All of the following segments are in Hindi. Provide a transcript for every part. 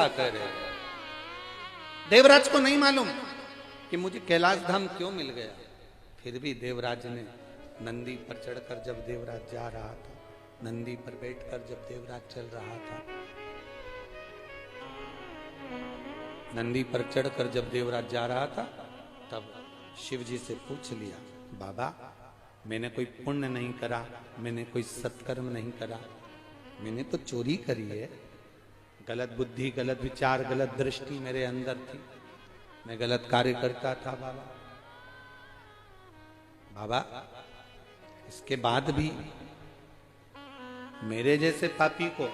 कथा कह रहे हो। देवराज को नहीं मालूम कि मुझे कैलाश धाम क्यों मिल गया। फिर भी देवराज ने नंदी पर चढ़कर जब देवराज जा रहा था, नंदी पर बैठकर जब देवराज चल रहा था, नंदी पर चढ़कर जब देवराज जा रहा था, तब शिव जी से पूछ लिया, बाबा मैंने कोई पुण्य नहीं करा, मैंने कोई सत्कर्म नहीं करा, मैंने तो चोरी करी है, गलत बुद्धि, गलत विचार, गलत दृष्टि मेरे अंदर थी, मैं गलत कार्य करता था बाबा। बाबा इसके बाद भी मेरे जैसे पापी को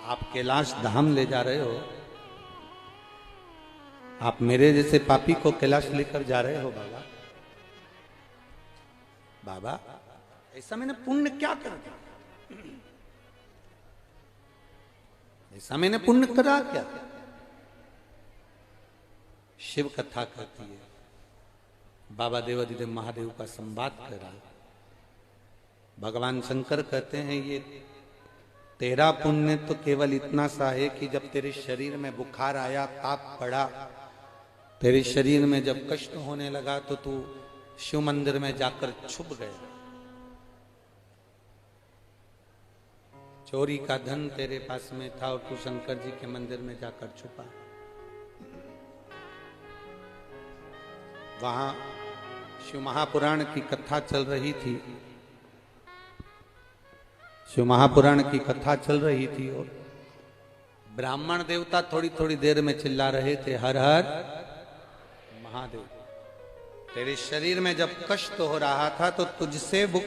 आप कैलाश धाम ले जा रहे हो, आप मेरे जैसे पापी को कैलाश लेकर जा रहे हो बाबा। बाबा ऐसा मैंने पुण्य क्या कर दिया, ऐसा मैंने पुण्य करा क्या। शिव कथा कहती है, बाबा देवाधिदेव महादेव का संवाद करा। भगवान शंकर कहते हैं ये तेरा पुण्य तो केवल इतना सा है कि जब तेरे शरीर में बुखार आया, ताप पड़ा, तेरे शरीर में जब कष्ट होने लगा तो तू शिव मंदिर में जाकर छुप गया। चोरी का धन तेरे पास में था और तू शंकर जी के मंदिर में जाकर छुपा। वहां शिव महापुराण की कथा चल रही थी, शिव महापुराण की कथा चल रही थी और ब्राह्मण देवता थोड़ी थोड़ी देर में चिल्ला रहे थे, हर हर महादेव। तेरे शरीर में जब कष्ट हो रहा था तो तुझसे वो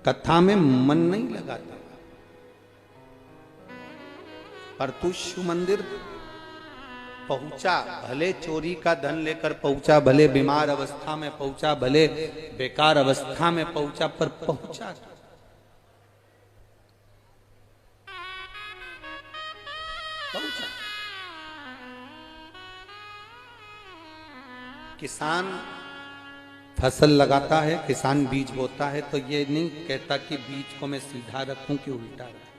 कथा में मन नहीं लगाता, पर तू शिव मंदिर पहुंचा, भले चोरी का धन लेकर पहुंचा, भले बीमार अवस्था में पहुंचा, भले बेकार अवस्था में पहुंचा, पर पहुंचा। पहुंचा। किसान फसल लगाता है, किसान बीज बोता है, तो ये नहीं कहता कि बीज को मैं सीधा रखूं कि उल्टा रखूं।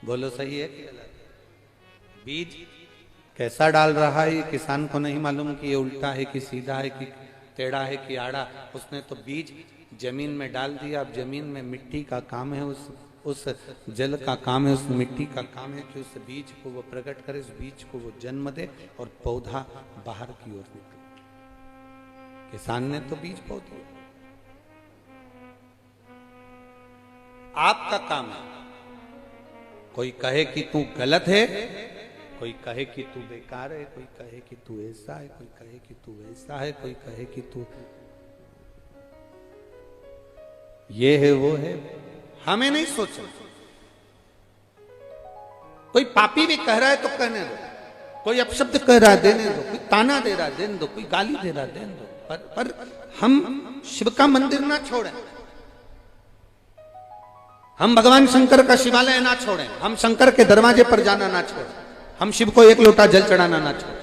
बोलो सही है कि गलत? बीज कैसा डाल रहा है ये किसान को नहीं मालूम कि ये उल्टा है कि सीधा है कि टेढ़ा है कि आड़ा। उसने तो बीज जमीन में डाल दिया। अब जमीन में मिट्टी का काम है, उस जल का काम है, उस मिट्टी का काम है कि उस बीज को वो प्रकट करे, उस बीज को वो जन्म दे और पौधा बाहर की ओर निकले। किसान ने तो बीज बो दिया। आपका काम है, कोई कहे कि तू गलत है, कोई कहे कि तू बेकार है, कोई कहे कि तू ऐसा है, कोई कहे कि तू वैसा है, कोई कहे कि तू ये है वो है। हमें नहीं सोचना। कोई पापी भी कह रहा है तो कहने दो, कोई अपशब्द कह रहा है देने दो, कोई ताना दे रहा है देने दो, कोई गाली दे रहा है देने दो, पर हम शिव का मंदिर ना छोड़ें, हम भगवान शंकर का शिवालय ना छोड़ें, हम शंकर के दरवाजे पर जाना ना छोड़ें, हम शिव को एक लोटा जल चढ़ाना ना छोड़ें।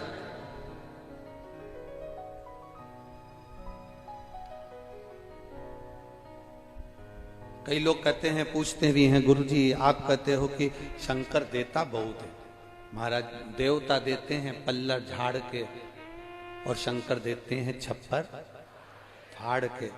कई लोग कहते हैं, पूछते भी हैं, गुरुजी आप कहते हो कि शंकर देता बहुत है। महाराज देवता देते हैं पल्लर झाड़ के और शंकर देते हैं छप्पर फाड़ के।